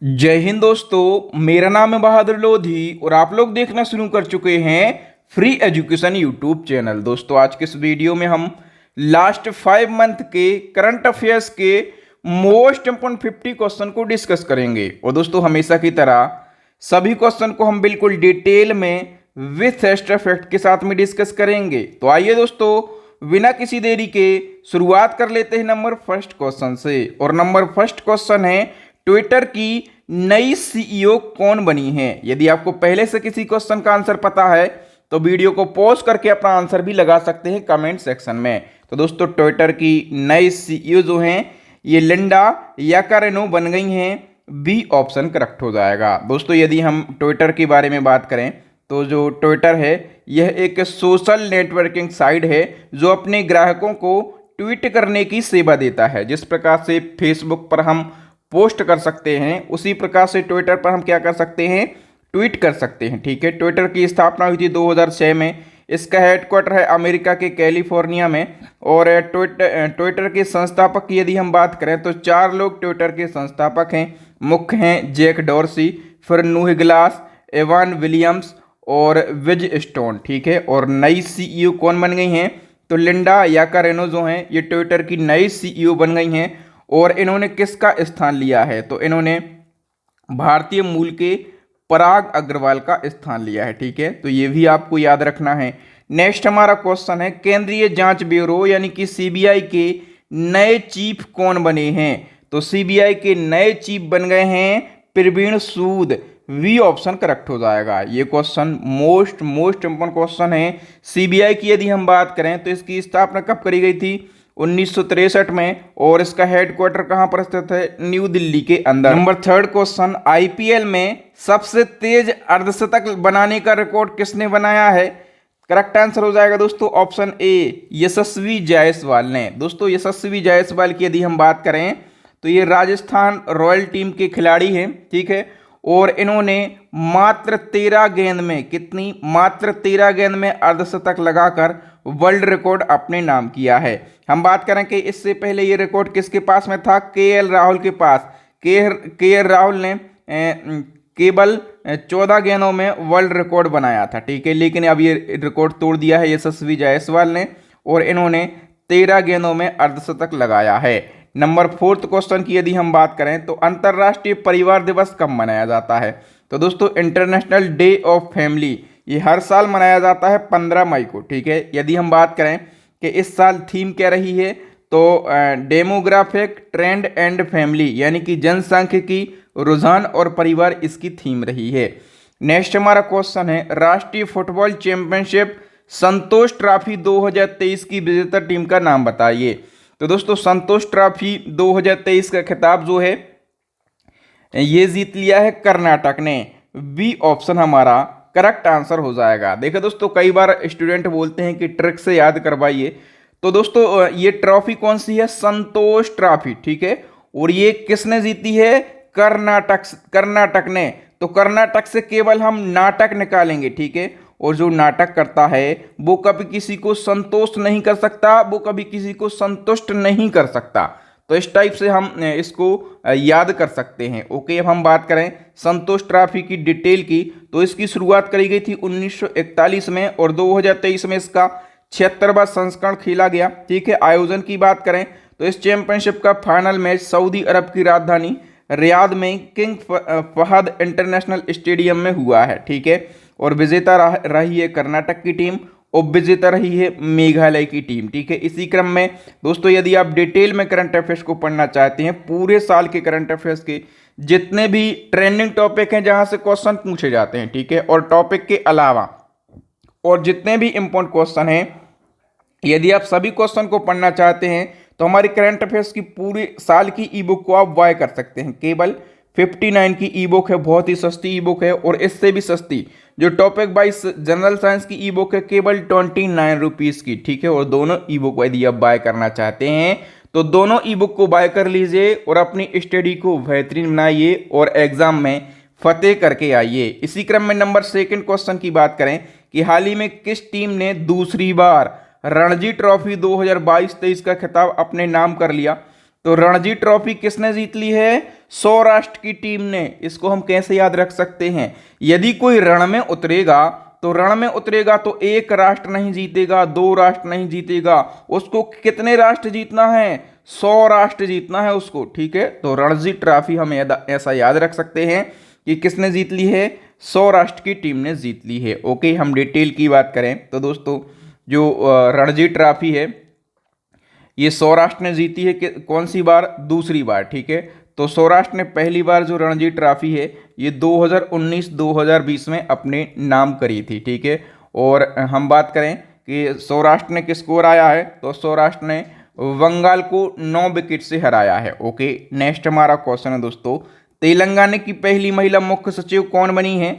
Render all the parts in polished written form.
जय हिंद दोस्तों, मेरा नाम है बहादुर लोधी और आप लोग देखना शुरू कर चुके हैं फ्री एजुकेशन यूट्यूब चैनल। दोस्तों आज के इस वीडियो में हम लास्ट 5 मंथ के करंट अफेयर्स के मोस्ट इंपोर्टेंट 50 क्वेश्चन को डिस्कस करेंगे। और दोस्तों हमेशा की तरह सभी क्वेश्चन को हम बिल्कुल डिटेल में विथ एक्स्ट्रा फैक्ट के साथ में डिस्कस करेंगे। तो आइए दोस्तों बिना किसी देरी के शुरुआत कर लेते हैं नंबर फर्स्ट क्वेश्चन से। और नंबर फर्स्ट क्वेश्चन है, ट्विटर की नई सीईओ कौन बनी है? यदि आपको पहले से किसी क्वेश्चन का आंसर पता है तो वीडियो को पॉज करके अपना आंसर भी लगा सकते हैं कमेंट सेक्शन में। तो दोस्तों ट्विटर की नई सीईओ जो हैं ये लिंडा याकारेनो बन गई हैं। बी ऑप्शन करेक्ट हो जाएगा। दोस्तों यदि हम ट्विटर के बारे में बात करें तो जो ट्विटर है यह एक सोशल नेटवर्किंग साइट है जो अपने ग्राहकों को ट्वीट करने की सेवा देता है। जिस प्रकार से फेसबुक पर हम पोस्ट कर सकते हैं उसी प्रकार से ट्विटर पर हम क्या कर सकते हैं, ट्वीट कर सकते हैं। ठीक है, ट्विटर की स्थापना हुई थी 2006 में। इसका हेडक्वार्टर है अमेरिका के कैलिफोर्निया में। और ट्विटर के संस्थापक की यदि हम बात करें तो 4 लोग ट्विटर के संस्थापक हैं। मुख्य हैं जैक डॉर्सी, फिर नूह ग्लास, एवान विलियम्स और विज स्टोन। ठीक है, और नई सीईओ कौन बन गई हैं तो लिंडा याकारेनो जो हैं ये ट्विटर की नई सीईओ बन गई हैं। और इन्होंने किसका स्थान लिया है तो इन्होंने भारतीय मूल के पराग अग्रवाल का स्थान लिया है। ठीक है, तो ये भी आपको याद रखना है। नेक्स्ट हमारा क्वेश्चन है, केंद्रीय जांच ब्यूरो यानी कि सीबीआई के नए चीफ कौन बने हैं? तो सीबीआई के नए चीफ बन गए हैं प्रवीण सूद। वी ऑप्शन करेक्ट हो जाएगा। ये क्वेश्चन मोस्ट इंपोर्टेंट क्वेश्चन है। सीबीआई की यदि हम बात करें तो इसकी स्थापना कब करी गई थी? 1963 में। और इसका हेडक्वार्टर कहां पर स्थित है? न्यू दिल्ली के अंदर। नंबर थर्ड क्वेश्चन, आईपीएल में सबसे तेज अर्धशतक बनाने का रिकॉर्ड किसने बनाया है? करेक्ट आंसर हो जाएगा दोस्तों ऑप्शन ए, यशस्वी जायसवाल ने। दोस्तों यशस्वी जायसवाल की यदि हम बात करें तो ये राजस्थान रॉयल टीम के खिलाड़ी हैं। ठीक है, और इन्होंने मात्र 13 गेंद में मात्र 13 गेंद में अर्धशतक लगाकर वर्ल्ड रिकॉर्ड अपने नाम किया है। हम बात करें कि इससे पहले ये रिकॉर्ड किसके पास में था? केएल राहुल के पास। केएल राहुल ने केवल 14 गेंदों में वर्ल्ड रिकॉर्ड बनाया था। ठीक है, लेकिन अब ये रिकॉर्ड तोड़ दिया है यशस्वी जायसवाल ने और इन्होंने 13 गेंदों में अर्धशतक लगाया है। नंबर फोर्थ क्वेश्चन की यदि हम बात करें तो अंतर्राष्ट्रीय परिवार दिवस कब मनाया जाता है? तो दोस्तों इंटरनेशनल डे ऑफ फैमिली ये हर साल मनाया जाता है 15 मई को। ठीक है, यदि हम बात करें कि इस साल थीम क्या रही है तो डेमोग्राफिक ट्रेंड एंड फैमिली यानी कि जनसांख्यिकी, रुझान और परिवार इसकी थीम रही है। नेक्स्ट हमारा क्वेश्चन है, राष्ट्रीय फुटबॉल चैंपियनशिप संतोष ट्रॉफी 2023 की विजेता टीम का नाम बताइए। तो दोस्तों संतोष ट्रॉफी 2023 का खिताब जो है ये जीत लिया है कर्नाटक ने। बी ऑप्शन हमारा करेक्ट आंसर हो जाएगा। देखिए दोस्तों कई बार स्टूडेंट बोलते हैं कि ट्रिक से याद करवाइए। तो दोस्तों ये ट्रॉफी कौन सी है? संतोष ट्रॉफी। ठीक है, और ये किसने जीती है? कर्नाटक ने। तो कर्नाटक से केवल हम नाटक निकालेंगे। ठीक है, और जो नाटक करता है वो कभी किसी को संतोष नहीं कर सकता, वो कभी किसी को संतुष्ट नहीं कर सकता। तो इस टाइप से हम इसको याद कर सकते हैं। ओके, अब हम बात करें संतोष ट्रॉफी की डिटेल की तो इसकी शुरुआत करी गई थी 1941 में और 2023 में इसका 76वां संस्करण खेला गया। ठीक है, आयोजन की बात करें तो इस चैंपियनशिप का फाइनल मैच सऊदी अरब की राजधानी रियाद में किंग फहद इंटरनेशनल स्टेडियम में हुआ है। ठीक है, और विजेता रही है कर्नाटक की टीम, उप विजेता रही है मेघालय की टीम। ठीक है, इसी क्रम में दोस्तों यदि आप डिटेल में करंट अफेयर्स को पढ़ना चाहते हैं, पूरे साल के करंट अफेयर्स के जितने भी ट्रेंडिंग टॉपिक हैं जहां से क्वेश्चन पूछे जाते हैं, ठीक है, और टॉपिक के अलावा और जितने भी इंपॉर्टेंट क्वेश्चन हैं, यदि आप सभी क्वेश्चन को पढ़ना चाहते हैं तो हमारी करंट अफेयर्स की पूरी साल की ई बुक को आप बाय कर सकते हैं। केवल 59 की ई बुक है, बहुत ही सस्ती ई बुक है। और इससे भी सस्ती जो टॉपिक वाइज जनरल साइंस की ई बुक है केवल 29 रुपीज़ की। ठीक है, और दोनों ई बुक यदि आप बाय करना चाहते हैं तो दोनों ई बुक को बाय कर लीजिए और अपनी स्टडी को बेहतरीन बनाइए और एग्जाम में फतेह करके आइए। इसी क्रम में नंबर सेकंड क्वेश्चन की बात करें कि हाल ही में किस टीम ने दूसरी बार रणजी ट्रॉफी 2022-23 का खिताब अपने नाम कर लिया? तो रणजी ट्रॉफी किसने जीत ली है? सौराष्ट्र की टीम ने। इसको हम कैसे याद रख सकते हैं? यदि कोई रण में उतरेगा तो रण में उतरेगा तो एक राष्ट्र नहीं जीतेगा, दो राष्ट्र नहीं जीतेगा, उसको कितने राष्ट्र जीतना है? 100 राष्ट्र जीतना है उसको। ठीक है, तो रणजी ट्रॉफी हम ऐसा याद रख सकते हैं कि किसने जीत ली है? सौराष्ट्र की टीम ने जीत ली है। ओके, हम डिटेल की बात करें तो दोस्तों जो रणजी ट्रॉफी है ये सौराष्ट्र ने जीती है कौन सी बार? दूसरी बार। ठीक है, तो सौराष्ट्र ने पहली बार जो रणजी ट्रॉफी है ये 2019-2020 में अपने नाम करी थी। ठीक है, और हम बात करें कि सौराष्ट्र ने किसको हराया है तो सौराष्ट्र ने बंगाल को 9 विकेट से हराया है। ओके, नेक्स्ट हमारा क्वेश्चन है दोस्तों, तेलंगाना की पहली महिला मुख्य सचिव कौन बनी है?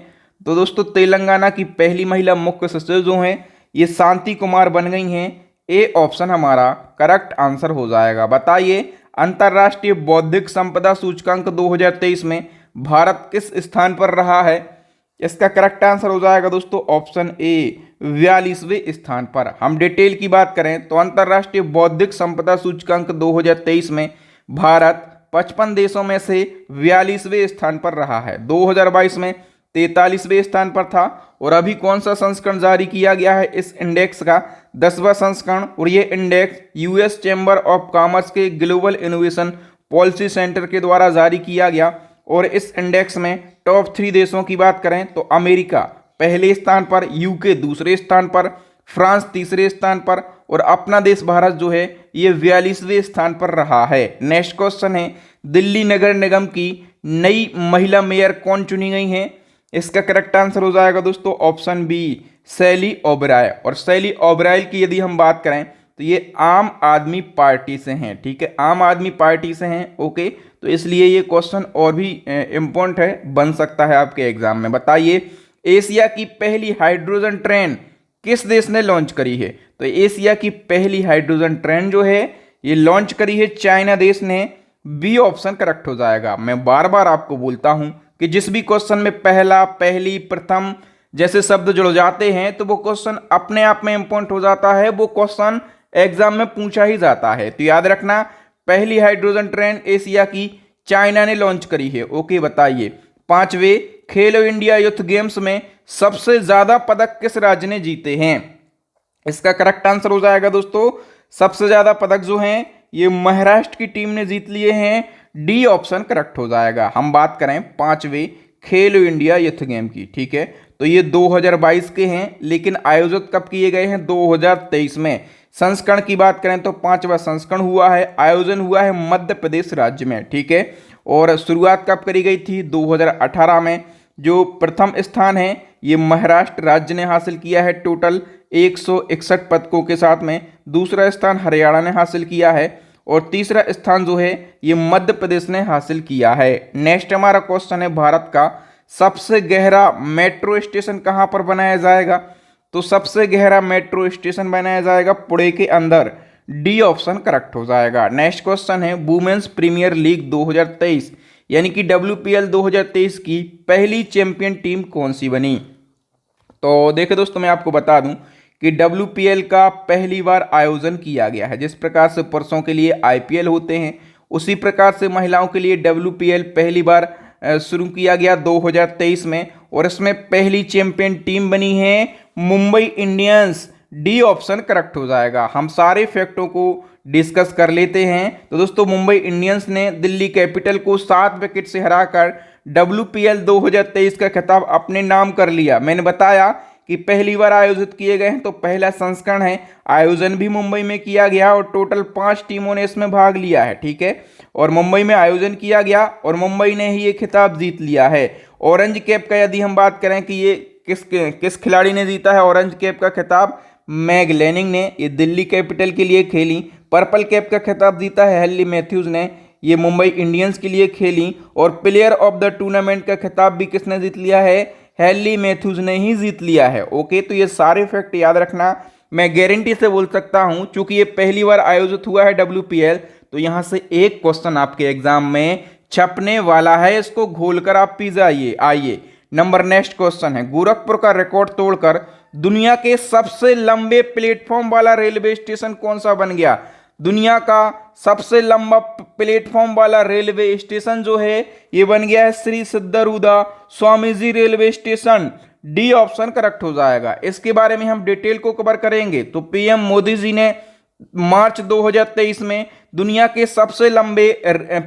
तो दोस्तों तेलंगाना की पहली महिला मुख्य सचिव जो हैं ये शांति कुमार बन गई हैं। ए ऑप्शन हमारा करेक्ट आंसर हो जाएगा। बताइए अंतर्राष्ट्रीय बौद्धिक संपदा सूचकांक 2023 में भारत किस स्थान पर रहा है? इसका करेक्ट आंसर हो जाएगा दोस्तों ऑप्शन ए 42वें स्थान पर। हम डिटेल की बात करें तो अंतर्राष्ट्रीय बौद्धिक संपदा सूचकांक 2023 में भारत 55 देशों में से 42वें स्थान पर रहा है। 2022 में 43वें स्थान पर था और अभी कौन सा संस्करण जारी किया गया है इस इंडेक्स का? 10वां संस्करण। और ये index US chamber of commerce के ग्लोबल इनोवेशन पॉलिसी सेंटर के द्वारा जारी किया गया। और इस इंडेक्स में टॉप 3 देशों की बात करें तो अमेरिका पहले स्थान पर, यूके दूसरे स्थान पर, फ्रांस तीसरे स्थान पर और अपना देश भारत जो है ये 42वें स्थान पर रहा है। नेक्स्ट क्वेश्चन है, दिल्ली नगर निगम की नई महिला मेयर कौन चुनी गई हैं? इसका करेक्ट आंसर हो जाएगा दोस्तों ऑप्शन बी शैली ओबराय। और शैली ओबराय की यदि हम बात करें तो ये आम आदमी पार्टी से हैं। ठीक है, आम आदमी पार्टी से हैं। ओके, तो इसलिए ये क्वेश्चन और भी इम्पोर्टेंट है, बन सकता है आपके एग्जाम में। बताइए एशिया की पहली हाइड्रोजन ट्रेन किस देश ने लॉन्च करी है? तो एशिया की पहली हाइड्रोजन ट्रेन जो है ये लॉन्च करी है चाइना देश ने। बी ऑप्शन करेक्ट हो जाएगा। मैं बार बार आपको बोलता हूं कि जिस भी क्वेश्चन में पहला, पहली, प्रथम जैसे शब्द जुड़ जाते हैं तो वो क्वेश्चन अपने आप में इंपॉर्टेंट हो जाता है, वो क्वेश्चन एग्जाम में पूछा ही जाता है। तो याद रखना पहली हाइड्रोजन ट्रेन एशिया की चाइना ने लॉन्च करी है। ओके, बताइए 5वें खेलो इंडिया यूथ गेम्स में सबसे ज्यादा पदक किस राज्य ने जीते हैं? इसका करेक्ट आंसर हो जाएगा दोस्तों सबसे ज्यादा पदक जो हैं ये महाराष्ट्र की टीम ने जीत लिए हैं। डी ऑप्शन करेक्ट हो जाएगा। हम बात करें 5वें खेलो इंडिया यूथ गेम की। ठीक है, तो ये 2022 के हैं लेकिन आयोजित कब किए गए हैं? 2023 में। संस्करण की बात करें तो 5वां संस्करण हुआ है, आयोजन हुआ है मध्य प्रदेश राज्य में। ठीक है, और शुरुआत कब करी गई थी? 2018 में। जो प्रथम स्थान है ये महाराष्ट्र राज्य ने हासिल किया है टोटल 161 पदकों के साथ में। दूसरा स्थान हरियाणा ने हासिल किया है और तीसरा स्थान जो है ये मध्य प्रदेश ने हासिल किया है। नेक्स्ट हमारा क्वेश्चन है, भारत का सबसे गहरा मेट्रो स्टेशन कहां पर बनाया जाएगा? तो सबसे गहरा मेट्रो स्टेशन बनाया जाएगा पुणे के अंदर। डी ऑप्शन करेक्ट हो जाएगा। नेक्स्ट क्वेश्चन है, वुमेन्स प्रीमियर लीग 2023 यानी कि WPL 2023 की पहली चैंपियन टीम कौन सी बनी? तो देखिए दोस्तों मैं आपको बता दूं कि WPL का पहली बार आयोजन किया गया है। जिस प्रकार से पुरुषों के लिए IPL होते हैं उसी प्रकार से महिलाओं के लिए WPL पहली बार शुरू किया गया 2023 में और इसमें पहली चैंपियन टीम बनी है Mumbai Indians. D option correct हो जाएगा। हम सारे फैक्टों को डिस्कस कर लेते हैं। तो दोस्तों मुंबई इंडियंस ने दिल्ली कैपिटल को 7 विकेट से हराकर WPL 2023 का खिताब अपने नाम कर लिया। मैंने बताया कि पहली बार आयोजित किए गए हैं तो पहला संस्करण है, आयोजन भी मुंबई में किया गया और टोटल 5 टीमों ने इसमें भाग लिया है। ठीक है, और मुंबई में आयोजन किया गया और मुंबई ने ही ये खिताब जीत लिया है। ऑरेंज कैप का यदि हम बात करें कि ये किस खिलाड़ी ने जीता है ऑरेंज कैप का खिताब? मैग लैनिंग ने, ये दिल्ली कैपिटल के लिए खेली। पर्पल कैप का खिताब जीता है हेनली मैथ्यूज ने, ये मुंबई इंडियंस के लिए खेली। और प्लेयर ऑफ द टूर्नामेंट का खिताब भी किसने जीत लिया है? हेनली मैथ्यूज ने ही जीत लिया है। ओके, तो ये सारे फैक्ट याद रखना। मैं गारंटी से बोल सकता हूं चूंकि ये पहली बार आयोजित हुआ है WPL तो यहां से एक क्वेश्चन आपके एग्जाम में छपने वाला है, इसको घोलकर आप पी जाइए। आइए नंबर नेक्स्ट क्वेश्चन है, गोरखपुर का रिकॉर्ड तोड़कर दुनिया के सबसे लंबे प्लेटफॉर्म वाला रेलवे स्टेशन कौन सा बन गया? दुनिया का सबसे लंबा प्लेटफॉर्म वाला रेलवे स्टेशन जो है ये बन गया है Shri Siddharudha Swami ji railway station. D option correct हो जाएगा। इसके बारे में हम डिटेल को कवर करेंगे। तो पीएम मोदी जी ने मार्च 2023 में दुनिया के सबसे लंबे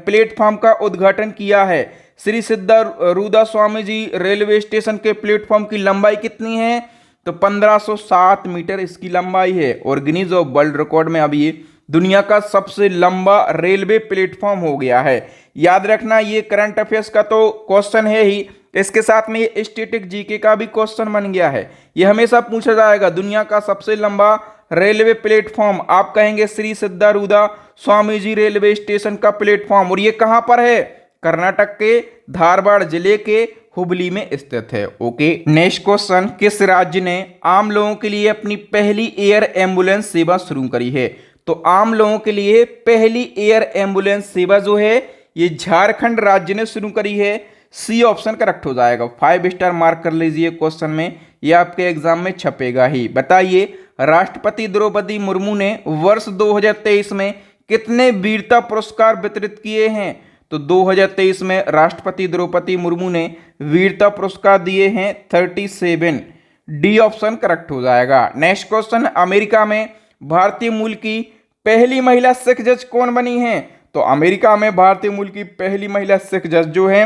प्लेटफॉर्म का उद्घाटन किया है। श्री सिद्धारूढ़ा स्वामी जी रेलवे स्टेशन के प्लेटफॉर्म की लंबाई कितनी है? तो 1507 मीटर इसकी लंबाई है और गिनीज ऑफ वर्ल्ड रिकॉर्ड में अभी ये दुनिया का सबसे लंबा रेलवे प्लेटफॉर्म हो गया है। याद रखना, ये करंट अफेयर्स का तो क्वेश्चन है ही, इसके साथ में ये स्टैटिक जीके का भी क्वेश्चन बन गया है। ये हमेशा पूछा जाएगा, दुनिया का सबसे लंबा रेलवे प्लेटफॉर्म, आप कहेंगे श्री सिद्धारूढ़ा स्वामी जी रेलवे स्टेशन का प्लेटफॉर्म। और ये कहां पर है? कर्नाटक के धारवाड़ जिले के हुबली में स्थित है। ओके, नेक्स्ट क्वेश्चन, किस राज्य ने आम लोगों के लिए अपनी पहली एयर एम्बुलेंस सेवा शुरू करी है? तो आम लोगों के लिए पहली एयर एम्बुलेंस सेवा जो है ये झारखंड राज्य ने शुरू करी है। सी ऑप्शन करेक्ट हो जाएगा। 5 स्टार मार्क कर लीजिए क्वेश्चन में, ये आपके एग्जाम में छपेगा ही। बताइए, राष्ट्रपति द्रौपदी मुर्मू ने वर्ष 2023 में कितने वीरता पुरस्कार वितरित किए हैं? तो 2023 में राष्ट्रपति द्रौपदी मुर्मू ने वीरता पुरस्कार दिए हैं 37। डी ऑप्शन करेक्ट हो जाएगा। नेक्स्ट क्वेश्चन, अमेरिका में भारतीय मूल की पहली महिला सिख जज कौन बनी है? तो अमेरिका में भारतीय मूल की पहली महिला सिख जज जो है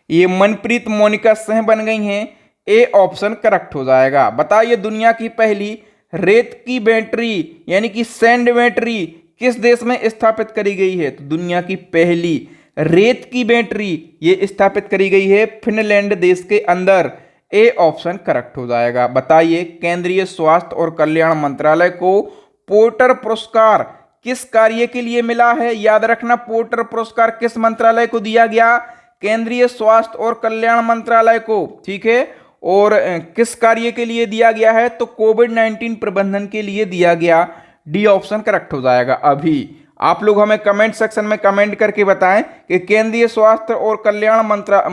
ये मनप्रीत मोनिका सिंह बन गई हैं। ए ऑप्शन करेक्ट हो जाएगा। बताइए, दुनिया की पहली रेत की बैटरी यानी कि सैंड बैटरी किस देश में स्थापित करी गई है? तो दुनिया की पहली रेत की बैटरी ये स्थापित करी गई है फिनलैंड देश के अंदर। ए ऑप्शन करेक्ट हो जाएगा। बताइए, केंद्रीय स्वास्थ्य और कल्याण मंत्रालय को पोर्टर पुरस्कार किस कार्य के लिए मिला है? याद रखना, पोर्टर पुरस्कार किस मंत्रालय को दिया गया? केंद्रीय स्वास्थ्य और कल्याण मंत्रालय को, ठीक है। और किस कार्य के लिए दिया गया है? तो कोविड-19 प्रबंधन के लिए दिया गया। डी ऑप्शन करेक्ट हो जाएगा। अभी आप लोग हमें कमेंट सेक्शन में कमेंट करके बताएं कि केंद्रीय स्वास्थ्य और कल्याण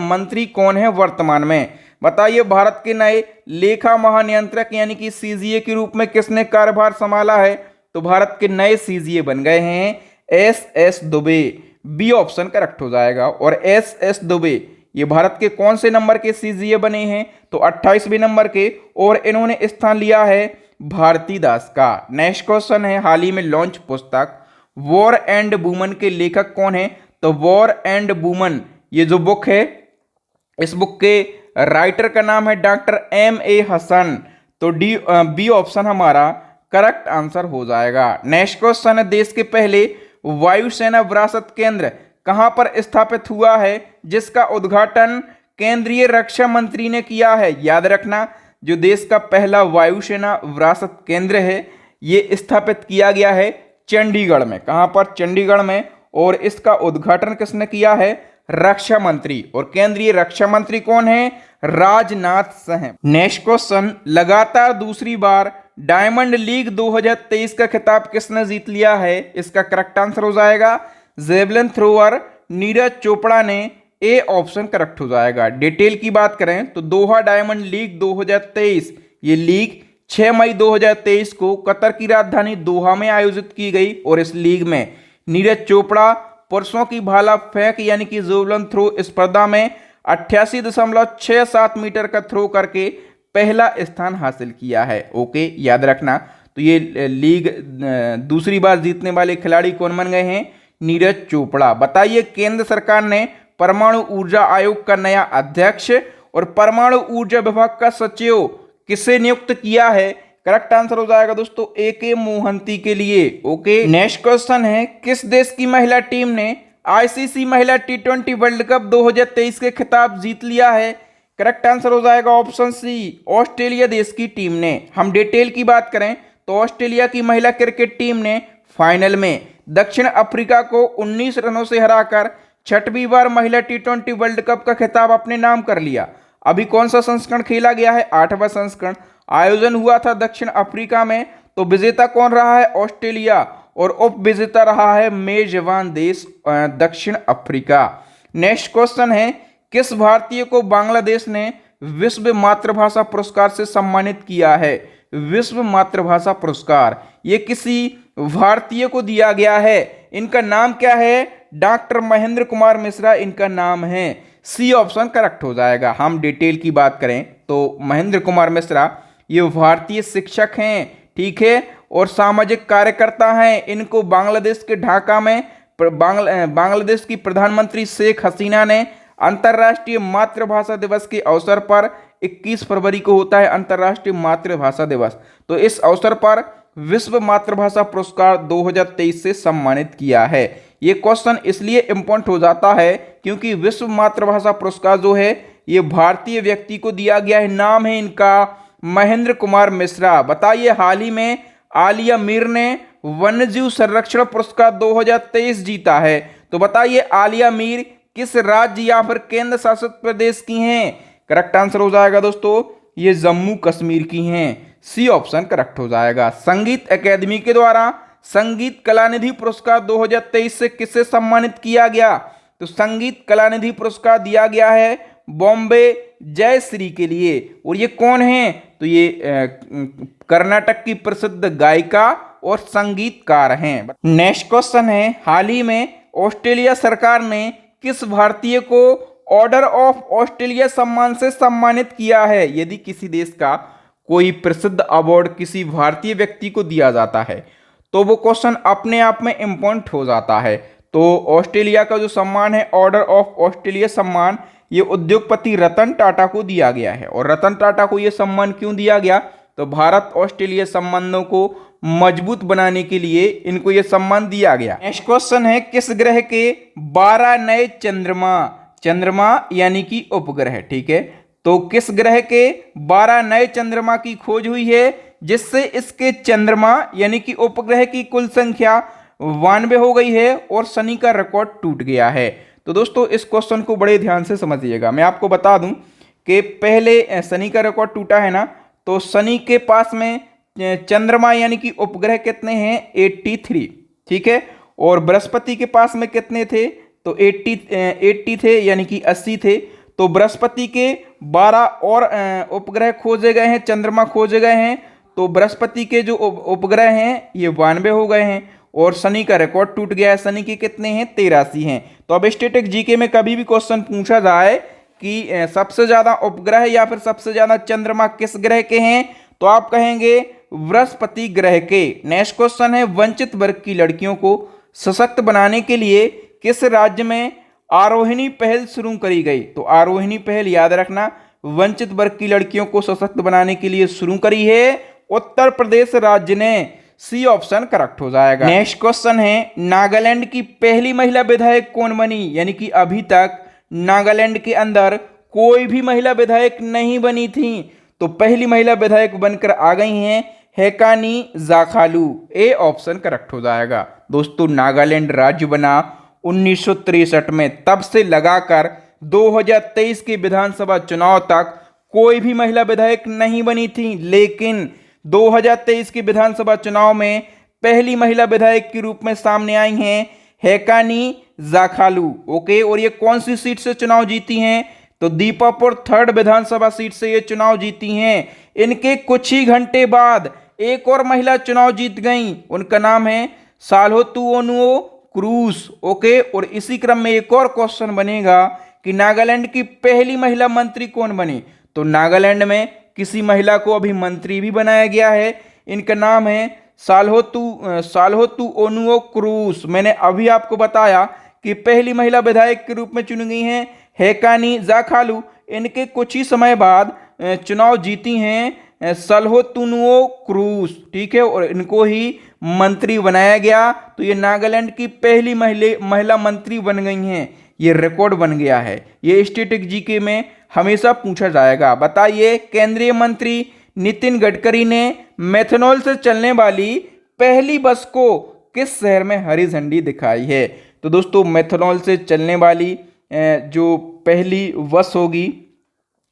मंत्री कौन है वर्तमान में। बताइए, भारत के नए लेखा महानियंत्रक यानी कि सीजीए के रूप में किसने कार्यभार संभाला है? तो भारत के नए सीजीए बन गए हैं S Dubey. B option correct हो जाएगा। और एस दुबे ये भारत के कौन से नंबर के सीजीए बने हैं? तो 28वें नंबर के, और इन्होंने स्थान लिया है भारती दास का। नेक्स्ट क्वेश्चन है, हाल ही में लॉन्च पुस्तक वॉर एंड वुमन के लेखक कौन है? तो वॉर एंड वुमन ये जो बुक है, इस बुक के राइटर का नाम है डॉक्टर M.A. हसन। तो बी ऑप्शन हमारा करेक्ट आंसर हो जाएगा। नेक्स्ट क्वेश्चन है, देश के पहले वायुसेना विरासत केंद्र कहां पर स्थापित हुआ है जिसका उद्घाटन केंद्रीय रक्षा मंत्री ने किया है? याद रखना, जो देश का पहला वायुसेना विरासत केंद्र है ये स्थापित किया गया है चंडीगढ़ में। कहां पर? चंडीगढ़ में। और इसका उद्घाटन किसने किया है? रक्षा मंत्री। और केंद्रीय रक्षा मंत्री कौन है? राजनाथ सिंह। नेक्स्ट क्वेश्चन, लगातार दूसरी बार डायमंड लीग 2023 का खिताब किसने जीत लिया है? इसका करेक्ट आंसर हो जाएगा जेवलिन थ्रोअर नीरज चोपड़ा ने। ए ऑप्शन करेक्ट हो जाएगा। डिटेल की बात करें तो दोहा डायमंड लीग 2023 ये लीग 6 मई 2023 को कतर की राजधानी दोहा में आयोजित की गई। और इस लीग में नीरज चोपड़ा पुरुषों की भाला फेंक यानी कि जेवलिन थ्रो स्पर्धा में 88.67 मीटर का थ्रो करके पहला स्थान हासिल किया है। ओके, याद रखना। तो ये लीग दूसरी बार जीतने वाले खिलाड़ी कौन बन गए हैं? नीरज चोपड़ा। बताइए, केंद्र सरकार ने परमाणु ऊर्जा आयोग का नया अध्यक्ष और परमाणु ऊर्जा विभाग का सचिव किसे नियुक्त किया है? करेक्ट आंसर हो जाएगा दोस्तों AK मोहंती के लिए। ओके, नेक्स्ट क्वेश्चन है, किस देश की महिला टीम ने ICC महिला T20 वर्ल्ड कप 2023 के खिताब जीत लिया है? करेक्ट आंसर हो जाएगा ऑप्शन सी, ऑस्ट्रेलिया देश की टीम ने। हम डिटेल की बात करें तो ऑस्ट्रेलिया की महिला क्रिकेट टीम ने फाइनल में दक्षिण अफ्रीका को 19 रनों से हराकर 6वीं बार महिला T20 वर्ल्ड कप का खिताब अपने नाम कर लिया। अभी कौन सा संस्करण खेला गया है? 8वां संस्करण आयोजन हुआ था दक्षिण अफ्रीका में। तो विजेता कौन रहा है? ऑस्ट्रेलिया। और उप विजेता रहा है मेजबान देश दक्षिण अफ्रीका। नेक्स्ट क्वेश्चन है, किस भारतीय को बांग्लादेश ने विश्व मातृभाषा पुरस्कार से सम्मानित किया है? विश्व मातृभाषा पुरस्कार ये किसी भारतीय को दिया गया है। इनका नाम क्या है? डॉक्टर महेंद्र कुमार मिश्रा इनका नाम है। सी ऑप्शन करेक्ट हो जाएगा। हम डिटेल की बात करें तो महेंद्र कुमार मिश्रा ये भारतीय शिक्षक हैं, ठीक है, और सामाजिक कार्यकर्ता हैं। इनको बांग्लादेश के ढाका में बांग्लादेश की प्रधानमंत्री शेख हसीना ने अंतर्राष्ट्रीय मातृभाषा दिवस के अवसर पर 21 फरवरी को होता है अंतर्राष्ट्रीय मातृभाषा दिवस, तो इस अवसर पर विश्व मातृभाषा पुरस्कार 2023 से सम्मानित किया है। ये क्वेश्चन इसलिए इम्पोर्टेंट हो जाता है क्योंकि विश्व मातृभाषा पुरस्कार जो है ये भारतीय व्यक्ति को दिया गया है। नाम है इनका महेंद्र कुमार मिश्रा। बताइए, हाल ही में आलिया मीर ने वन्यजीव संरक्षण पुरस्कार 2023 जीता है, तो बताइए आलिया मीर किस राज्य या फिर केंद्र शासित प्रदेश की हैं? करेक्ट आंसर हो जाएगा दोस्तों, ये जम्मू कश्मीर की हैं। सी ऑप्शन करेक्ट हो जाएगा। संगीत अकादमी के द्वारा संगीत कलानिधि पुरस्कार 2023 से किसे सम्मानित किया गया? तो संगीत कलानिधि पुरस्कार दिया गया है बॉम्बे जयश्री के लिए। और ये कौन है? तो ये कर्नाटक की प्रसिद्ध गायिका और संगीतकार हैं। नेक्स्ट क्वेश्चन है, हाल ही में ऑस्ट्रेलिया सरकार ने किस भारतीय को ऑर्डर ऑफ ऑस्ट्रेलिया सम्मान से सम्मानित किया है? यदि किसी देश का कोई प्रसिद्ध अवार्ड किसी भारतीय व्यक्ति को दिया जाता है तो वो क्वेश्चन अपने आप में इम्पोर्टेंट हो जाता है। तो ऑस्ट्रेलिया का जो सम्मान है ऑर्डर ऑफ ऑस्ट्रेलिया सम्मान, ये उद्योगपति रतन टाटा को दिया गया है। और रतन टाटा को ये सम्मान क्यों दिया गया? तो भारत ऑस्ट्रेलिया संबंधों को मजबूत बनाने के लिए इनको ये सम्मान दिया गया। नेक्स्ट क्वेश्चन है, किस ग्रह के 12 नए चंद्रमा यानी कि उपग्रह, ठीक है, तो किस ग्रह के 12 नए चंद्रमा की खोज हुई है जिससे इसके चंद्रमा यानी कि उपग्रह की कुल संख्या 92 हो गई है और शनि का रिकॉर्ड टूट गया है? तो दोस्तों इस क्वेश्चन को बड़े ध्यान से समझिएगा। मैं आपको बता दूं कि पहले शनि का रिकॉर्ड टूटा है ना, तो शनि के पास में चंद्रमा यानी कि उपग्रह कितने हैं? 83, ठीक है, और बृहस्पति के पास में कितने थे? तो 80 थे यानी कि 80 थे। तो बृहस्पति के 12 और उपग्रह खोजे गए हैं, चंद्रमा खोजे गए हैं, तो बृहस्पति के जो उपग्रह हैं ये 92 हो गए हैं और शनि का रिकॉर्ड टूट गया है। शनि के कितने हैं? 83 हैं। तो अब स्टैटिक जीके में कभी भी क्वेश्चन पूछा जाए कि सबसे ज्यादा उपग्रह या फिर सबसे ज्यादा चंद्रमा किस ग्रह के हैं, तो आप कहेंगे बृहस्पति ग्रह के। नेक्स्ट क्वेश्चन है, वंचित वर्ग की लड़कियों को सशक्त बनाने के लिए किस राज्य में आरोहिणी पहल शुरू करी गई? तो आरोहिणी पहल याद रखना, वंचित वर्ग की लड़कियों को सशक्त बनाने के लिए शुरू करी है उत्तर प्रदेश राज्य ने। सी ऑप्शन करेक्ट हो जाएगा। नेक्स्ट क्वेश्चन है, नागालैंड की पहली महिला विधायक कौन बनी? यानी कि अभी तक नागालैंड के अंदर कोई भी महिला विधायक नहीं बनी थी, तो पहली महिला विधायक बनकर आ गई हैं हेकानी जाखालू। ए ऑप्शन करेक्ट हो जाएगा। दोस्तों नागालैंड राज्य बना 1963 में, तब से लगाकर 2023 के विधानसभा चुनाव तक कोई भी महिला विधायक नहीं बनी थी, लेकिन 2023 के विधानसभा चुनाव में पहली महिला विधायक के रूप में सामने आई हैं हेकानी जाखालू। ओके, और ये कौन सी सीट से चुनाव जीती हैं? तो दीपापुर 3rd विधानसभा सीट से ये चुनाव जीती हैं। इनके कुछ ही घंटे बाद एक और महिला चुनाव जीत गई, उनका नाम है साल्होतुओनुओ क्रूज। ओके, और इसी क्रम में एक और क्वेश्चन बनेगा कि नागालैंड की पहली महिला मंत्री कौन बनी? तो नागालैंड में किसी महिला को अभी मंत्री भी बनाया गया है, इनका नाम है साल्होतुओनुओ क्रूज। मैंने अभी आपको बताया कि पहली महिला विधायक के रूप में चुनी गई हैं हेकानी जाखालू। इनके कुछ ही समय बाद चुनाव जीती हैं साल्होतुओनुओ क्रूज, ठीक है, और इनको ही मंत्री बनाया गया। तो ये नागालैंड की पहली महिला मंत्री बन गई हैं, ये रिकॉर्ड बन गया है। ये स्टैटिक जीके में हमेशा पूछा जाएगा। बताइए, केंद्रीय मंत्री नितिन गडकरी ने मेथनॉल से चलने वाली पहली बस को किस शहर में हरी झंडी दिखाई है? तो दोस्तों मेथनॉल से चलने वाली जो पहली बस होगी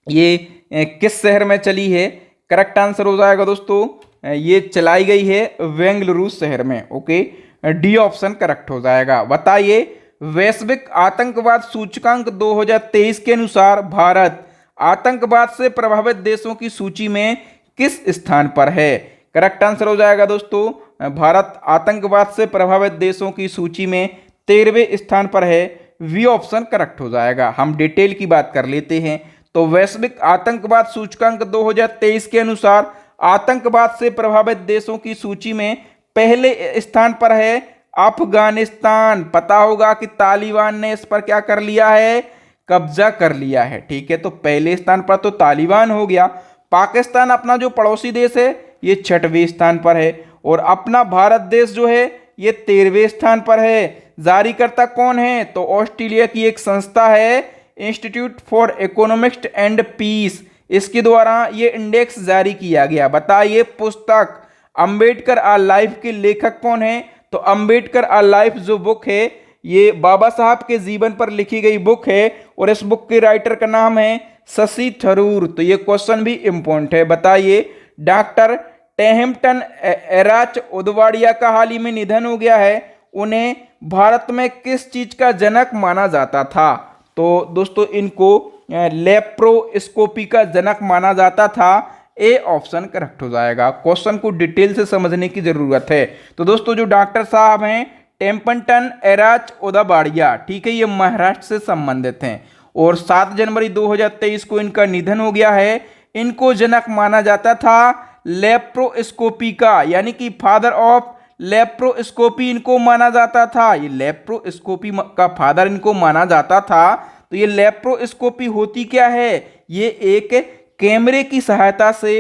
ये किस शहर में चली है? करेक्ट आंसर हो जाएगा दोस्तों, ये चलाई गई है बेंगलुरु शहर में। ओके, डी ऑप्शन करेक्ट हो जाएगा। बताइए, वैश्विक आतंकवाद सूचकांक 2023 के अनुसार भारत आतंकवाद से प्रभावित देशों की सूची में किस स्थान पर है? करेक्ट आंसर हो जाएगा दोस्तों भारत आतंकवाद से प्रभावित देशों की सूची में 13वें स्थान पर है। वी ऑप्शन करेक्ट हो जाएगा। हम डिटेल की बात कर लेते हैं। तो वैश्विक आतंकवाद सूचकांक 2023 के अनुसार आतंकवाद से प्रभावित देशों की सूची में पहले स्थान पर है अफगानिस्तान। पता होगा कि तालिबान ने इस पर क्या कर लिया है, कब्जा कर लिया है। ठीक है, तो पहले स्थान पर तो तालिबान हो गया। पाकिस्तान अपना जो पड़ोसी देश है ये 6वें स्थान पर है और अपना भारत देश जो है ये 13वें स्थान पर है। जारीकर्ता कौन है, तो ऑस्ट्रेलिया की एक संस्था है institute for economics and peace, इसके द्वारा ये इंडेक्स जारी किया गया। बताइए पुस्तक अंबेडकर आ लाइफ के लेखक कौन है, तो अंबेडकर आ लाइफ जो बुक है ये बाबा साहब के जीवन पर लिखी गई बुक है और इस बुक के राइटर का नाम है शशि थरूर। तो ये क्वेश्चन भी इंपॉर्टेंट है। बताइए डॉक्टर टेहमटन एराच उदवाड़िया का हाल ही में निधन हो गया है। उन्हें भारत में किस चीज का जनक माना जाता था, तो दोस्तों इनको लेप्रोस्कोपी का जनक माना जाता था। ए ऑप्शन करेक्ट हो जाएगा। क्वेश्चन को डिटेल से समझने की जरूरत है। तो दोस्तों जो डॉक्टर साहब हैं टेम्पटन एराच उदवाड़िया, ठीक है, ये महाराष्ट्र से संबंधित हैं और 7 जनवरी 2023 को इनका निधन हो गया है। इनको जनक माना जाता था लेप्रोस्कोपी का, यानी कि फादर ऑफ लेप्रोस्कोपी इनको माना जाता था। ये लेप्रोस्कोपी का फादर इनको माना जाता था। तो ये लेप्रोस्कोपी होती क्या है, ये एक कैमरे की सहायता से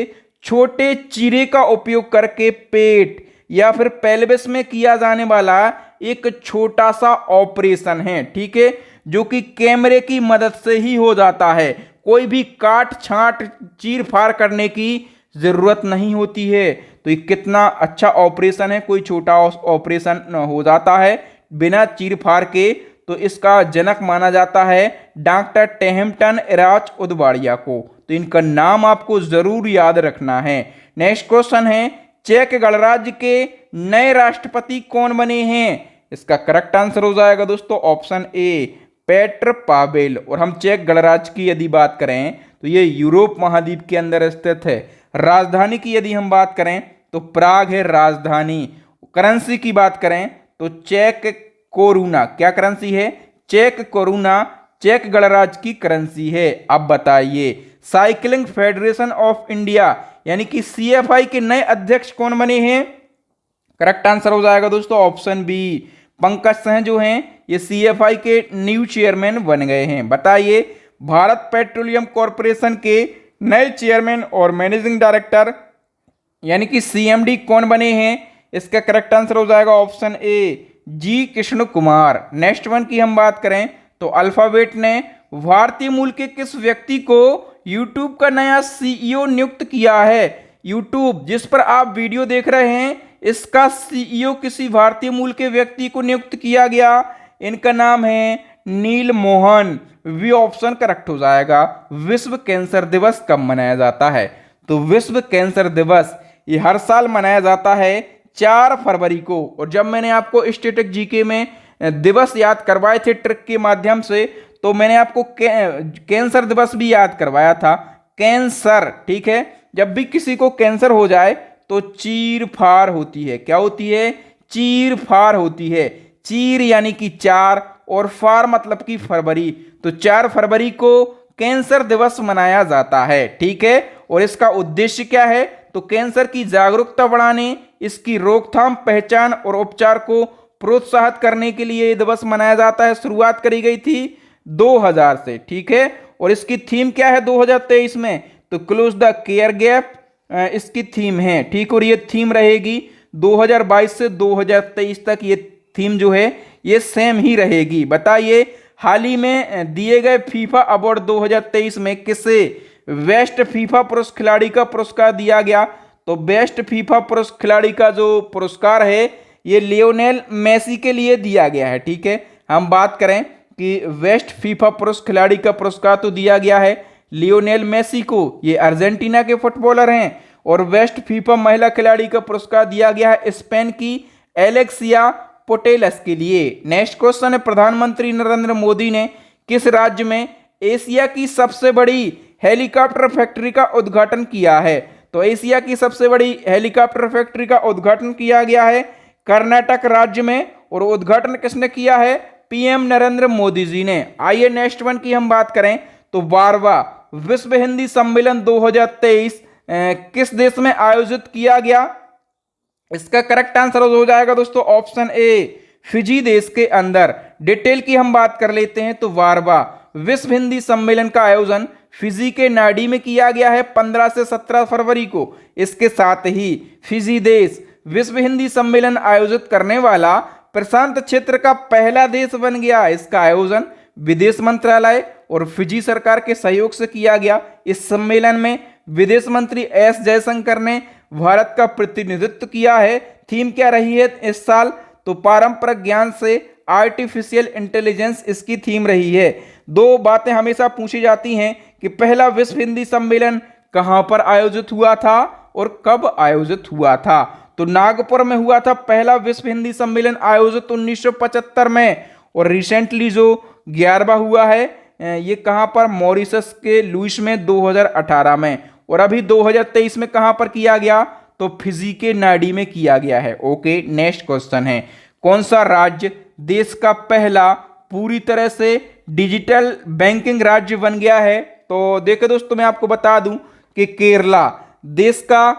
छोटे चीरे का उपयोग करके पेट या फिर पेल्विस में किया जाने वाला एक छोटा सा ऑपरेशन है। ठीक है, जो कि कैमरे की मदद से ही हो जाता है। कोई भी काट छांट चीर फाड़ करने की जरूरत नहीं होती है। तो ये कितना अच्छा ऑपरेशन है, कोई छोटा ऑपरेशन हो जाता है बिना चीर फाड़ के। तो इसका जनक माना जाता है डॉक्टर टेहमटन एराच उदवाड़िया को। तो इनका नाम आपको जरूर याद रखना है। नेक्स्ट क्वेश्चन है चेक गणराज्य के नए राष्ट्रपति कौन बने हैं। इसका करेक्ट आंसर हो जाएगा दोस्तों ऑप्शन ए पेट्र पावेल। और हम चेक गणराज्य की यदि बात करें तो ये यूरोप महाद्वीप के अंदर स्थित है। राजधानी की यदि हम बात करें तो प्राग है राजधानी। करेंसी की बात करें तो चेक कोरुना, क्या करेंसी है, चेक कोरुना चेक गणराज्य की करेंसी है। अब बताइए साइकिलिंग फेडरेशन ऑफ इंडिया यानी कि सीएफआई के नए अध्यक्ष कौन बने हैं। करेक्ट आंसर हो जाएगा दोस्तों ऑप्शन बी पंकज सिंह जो हैं ये सीएफआई के न्यू चेयरमैन बन गए हैं। बताइए भारत पेट्रोलियम कॉरपोरेशन के नए चेयरमैन और मैनेजिंग डायरेक्टर यानी कि सीएमडी कौन बने हैं। इसका करेक्ट आंसर हो जाएगा option A G Krishna Kumar. Next one की हम बात करें तो अल्फाबेट ने भारतीय मूल के किस व्यक्ति को यूट्यूब का नया सीईओ नियुक्त किया है। यूट्यूब जिस पर आप वीडियो देख रहे हैं इसका सीईओ किसी भारतीय मूल के व्यक्ति को नियुक्त किया गया। इनका नाम है नील मोहन। वी ऑप्शन करेक्ट हो जाएगा। विश्व कैंसर दिवस कब मनाया जाता है, तो विश्व कैंसर दिवस ये हर साल मनाया जाता है 4 फरवरी को। और जब मैंने आपको स्टैटिक जीके में दिवस याद करवाए थे ट्रिक के माध्यम से तो मैंने आपको कैंसर दिवस भी याद करवाया था। कैंसर, ठीक है, जब भी किसी को कैंसर हो जाए तो चीर फाड़ होती है। क्या होती है, चीर फाड़ होती है। चीर यानी कि 4 और फाड़ मतलब कि फरवरी। तो 4 फरवरी को कैंसर दिवस मनाया जाता है। ठीक है, और इसका उद्देश्य क्या है, तो कैंसर की जागरूकता बढ़ाने, इसकी रोकथाम, पहचान और उपचार को प्रोत्साहित करने के लिए ये दिवस मनाया जाता है। शुरुआत करी गई थी 2000 से। ठीक है, और इसकी थीम क्या है 2023 में, तो क्लोज द केयर गैप इसकी थीम है। ठीक, और ये थीम रहेगी 2022 से 2023 तक। ये थीम जो है ये सेम ही रहेगी। बताइए हाल ही में दिए गए फीफा अवार्ड 2023 में किसे बेस्ट फीफा पुरुष खिलाड़ी का पुरस्कार दिया गया। तो बेस्ट फीफा पुरुष खिलाड़ी का जो पुरस्कार है ये लियोनेल मेसी के लिए दिया गया है। ठीक है, हम बात करें कि बेस्ट फीफा पुरुष खिलाड़ी का पुरस्कार तो दिया गया है लियोनेल मेसी को, ये अर्जेंटीना के फुटबॉलर हैं। और बेस्ट फीफा महिला खिलाड़ी का पुरस्कार दिया गया है स्पेन की एलेक्सिया पुटेलस के लिए। नेक्स्ट क्वेश्चन है प्रधानमंत्री नरेंद्र मोदी ने किस राज्य में एशिया की सबसे बड़ी हेलीकॉप्टर फैक्ट्री का उद्घाटन किया है। तो एशिया की सबसे बड़ी हेलीकॉप्टर फैक्ट्री का उद्घाटन किया गया है कर्नाटक राज्य में, और उद्घाटन किसने किया है? पीएम नरेंद्र मोदी जी ने। आइए नेक्स्ट वन की हम बात करें तो 12वां विश्व हिंदी सम्मेलन 2023 किस देश में आयोजित किया गया? इसका करेक्ट आंसर हो जाएगा दोस्तों ऑप्शन ए, फिजी देश के अंदर। डिटेल की हम बात कर लेते हैं तो 12वां विश्व हिंदी सम्मेलन का आयोजन फिजी के नाडी में किया गया है 15 से 17 फरवरी को। इसके साथ ही फिजी देश विश्व हिंदी सम्मेलन आयोजित करने वाला प्रशांत क्षेत्र का पहला देश बन गया। इसका आयोजन विदेश मंत्रालय और फिजी सरकार के सहयोग से किया गया। इस सम्मेलन में विदेश मंत्री एस जयशंकर ने भारत का प्रतिनिधित्व किया है। थीम क्या रही है इस साल? तो पारंपरिक ज्ञान से आर्टिफिशियल इंटेलिजेंस इसकी थीम रही है। दो बातें हमेशा पूछी जाती हैं कि पहला विश्व हिंदी सम्मेलन कहां पर आयोजित हुआ था और कब आयोजित हुआ था? तो नागपुर में हुआ था पहला विश्व हिंदी सम्मेलन आयोजित 1975 में, और रिसेंटली जो 11वां हुआ है ये कहां पर? मॉरिशस के लुइस में 2018 में। और अभी 2023 में कहां पर किया गया? तो फिजी के नाडी में किया गया है। ओके, नेक्स्ट क्वेश्चन है, कौन सा राज्य देश का पहला पूरी तरह से डिजिटल बैंकिंग राज्य बन गया है? तो देखो दोस्तों, मैं आपको बता दूं कि केरला देश का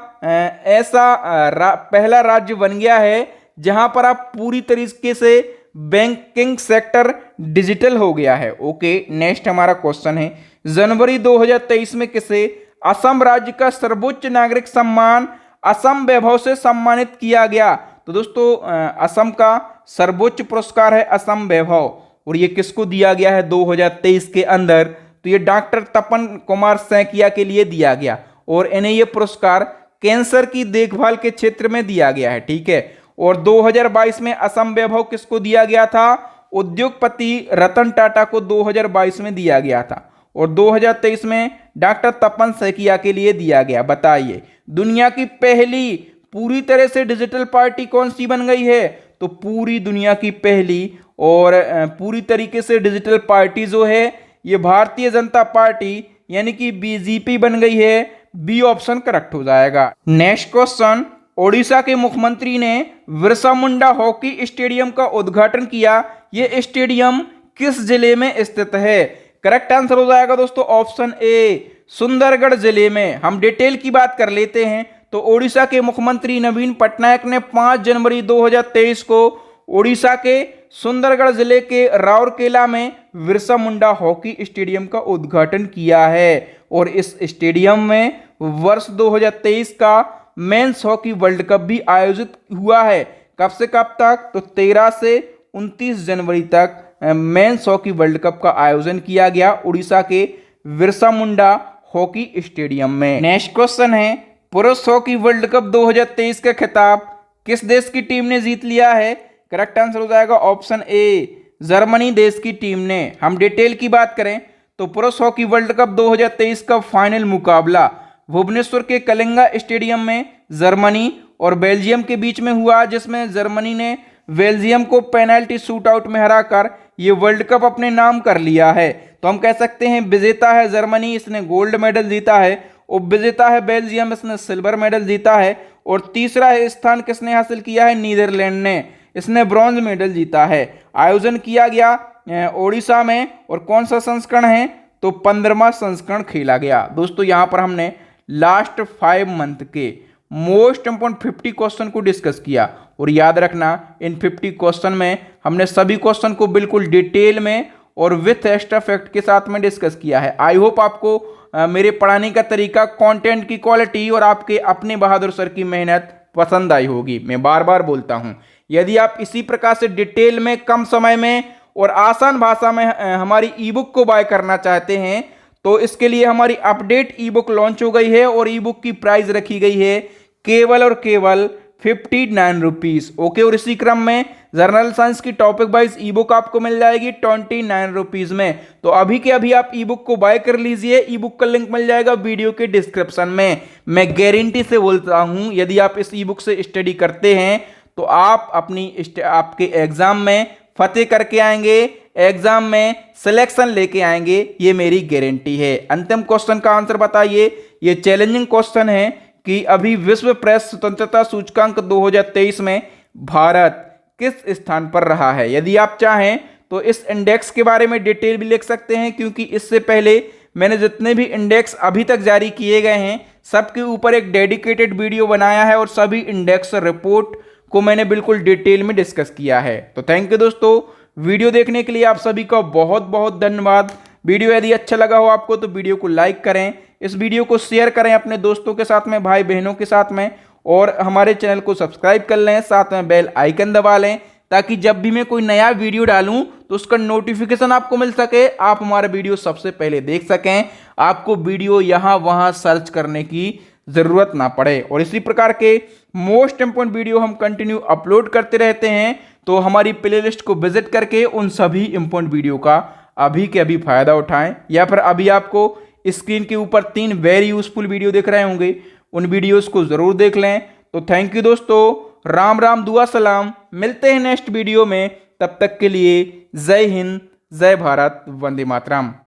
पहला राज्य बन गया है जहां पर आप पूरी तरीके से बैंकिंग सेक्टर डिजिटल हो गया है। ओके, नेक्स्ट हमारा क्वेश्चन है, जनवरी 2023 में किसे असम राज्य का सर्वोच्च नागरिक सम्मान असम वैभव से सम्मानित किया गया? तो दोस्तों असम का सर्वोच्च पुरस्कार है असम वैभव, और ये किसको दिया गया है 2023 के अंदर? तो ये डॉक्टर तपन कुमार सैकिया के लिए दिया गया, और इन्हें ये पुरस्कार कैंसर की देखभाल के क्षेत्र में दिया गया है। ठीक है, और 2022 में असम वैभव किसको दिया गया था? उद्योगपति रतन टाटा को 2022 में दिया गया था, और 2023 में डॉक्टर तपन सैकिया के लिए दिया गया। बताइए दुनिया की पहली पूरी तरह से डिजिटल पार्टी कौन सी बन गई है? तो पूरी दुनिया की पहली और पूरी तरीके से डिजिटल पार्टी जो है ये भारतीय जनता पार्टी यानी कि बीजेपी बन गई है। बी ऑप्शन करेक्ट हो जाएगा। नेक्स्ट क्वेश्चन, ओडिशा के मुख्यमंत्री ने बिरसा मुंडा हॉकी स्टेडियम का उद्घाटन किया। ये स्टेडियम किस जिले में स्थित है? करेक्ट आंसर हो जाएगा दोस्तों ऑप्शन ए, सुंदरगढ़ जिले में। हम डिटेल की बात कर लेते हैं तो ओडिशा के मुख्यमंत्री नवीन पटनायक ने 5 जनवरी 2023 को ओडिशा के सुंदरगढ़ जिले के राउरकेला में बिरसा मुंडा हॉकी स्टेडियम का उद्घाटन किया है, और इस स्टेडियम में वर्ष 2023 का मेंस हॉकी वर्ल्ड कप भी आयोजित हुआ है। कब से कब तक? तो 13 से 29 जनवरी तक मेंस हॉकी वर्ल्ड कप का आयोजन किया गया उड़ीसा के बिरसा मुंडा हॉकी स्टेडियम में। नेक्स्ट क्वेश्चन है, पुरुष हॉकी वर्ल्ड कप 2023 का खिताब किस देश की टीम ने जीत लिया है? करेक्ट आंसर हो जाएगा ऑप्शन ए, जर्मनी देश की टीम ने। हम डिटेल की बात करें तो पुरुष हॉकी वर्ल्ड कप 2023 का फाइनल मुकाबला भुवनेश्वर के कलिंगा स्टेडियम में जर्मनी और बेल्जियम के बीच में हुआ, जिसमें जर्मनी ने बेल्जियम को पेनल्टी शूटआउट में हराकर ये वर्ल्ड कप अपने नाम कर लिया है। तो हम कह सकते हैं विजेता है जर्मनी, इसने गोल्ड मेडल जीता है, उप विजेता है बेल्जियम, इसने सिल्वर मेडल जीता है, और तीसरा स्थान किसने हासिल किया है? नीदरलैंड ने, इसने ब्रॉन्ज मेडल जीता है। आयोजन किया गया ओडिशा में, और कौन सा संस्करण है? तो 15वां संस्करण खेला गया। दोस्तों यहाँ पर हमने लास्ट 5 मंथ के मोस्ट इंपोर्टेंट 50 क्वेश्चन को डिस्कस किया, और याद रखना इन 50 क्वेश्चन में हमने सभी क्वेश्चन को बिल्कुल डिटेल में और विथ एक्स्ट्रा फैक्ट के साथ में डिस्कस किया है। आई होप आपको मेरे पढ़ाने का तरीका, कंटेंट की क्वालिटी और आपके अपने बहादुर सर की मेहनत पसंद आई होगी। मैं बार बार बोलता हूं, यदि आप इसी प्रकार से डिटेल में, कम समय में और आसान भाषा में हमारी ई बुक को बाय करना चाहते हैं तो इसके लिए हमारी अपडेट ई बुक लॉन्च हो गई है, और ई बुक की प्राइस रखी गई है केवल और केवल 59 रुपीज। ओके, और इसी क्रम में जर्नल साइंस की टॉपिक वाइज ई बुक आपको मिल जाएगी 29 रुपीज में। तो अभी के अभी आप ई बुक को बाय कर लीजिए। ई बुक का लिंक मिल जाएगा वीडियो के डिस्क्रिप्शन में। मैं गारंटी से बोलता हूं, यदि आप इस ई बुक से स्टडी करते हैं तो आप आपके एग्जाम में फतेह करके आएंगे, एग्जाम में सिलेक्शन लेके आएंगे, ये मेरी गारंटी है। अंतिम क्वेश्चन का आंसर बताइए। ये चैलेंजिंग क्वेश्चन है कि अभी विश्व प्रेस स्वतंत्रता सूचकांक 2023 में भारत किस स्थान पर रहा है। यदि आप चाहें तो इस इंडेक्स के बारे में डिटेल भी लिख सकते हैं, क्योंकि इससे पहले मैंने जितने भी इंडेक्स अभी तक जारी किए गए हैं सबके ऊपर एक डेडिकेटेड वीडियो बनाया है और सभी इंडेक्स रिपोर्ट को मैंने बिल्कुल डिटेल में डिस्कस किया है। तो थैंक यू दोस्तों, वीडियो देखने के लिए आप सभी का बहुत बहुत धन्यवाद। वीडियो यदि अच्छा लगा हो आपको तो वीडियो को लाइक करें, इस वीडियो को शेयर करें अपने दोस्तों के साथ में, भाई बहनों के साथ में, और हमारे चैनल को सब्सक्राइब कर लें, साथ में बेल आइकन दबा लें ताकि जब भी मैं कोई नया वीडियो डालूं तो उसका नोटिफिकेशन आपको मिल सके, आप हमारा वीडियो सबसे पहले देख सकें, आपको वीडियो यहां वहां सर्च करने की जरूरत ना पड़े। और इसी प्रकार के मोस्ट इंपोर्टेंट वीडियो हम कंटिन्यू अपलोड करते रहते हैं, तो हमारी प्लेलिस्ट को विजिट करके उन सभी इंपोर्टेंट वीडियो का अभी के अभी फायदा उठाएं, या फिर अभी आपको स्क्रीन के ऊपर 3 वेरी यूजफुल वीडियो दिख रहे होंगे, उन वीडियोस को जरूर देख लें। तो थैंक यू दोस्तों, राम राम दुआ सलाम, मिलते हैं नेक्स्ट वीडियो में, तब तक के लिए जय हिंद, जय भारत, वंदे मातरम।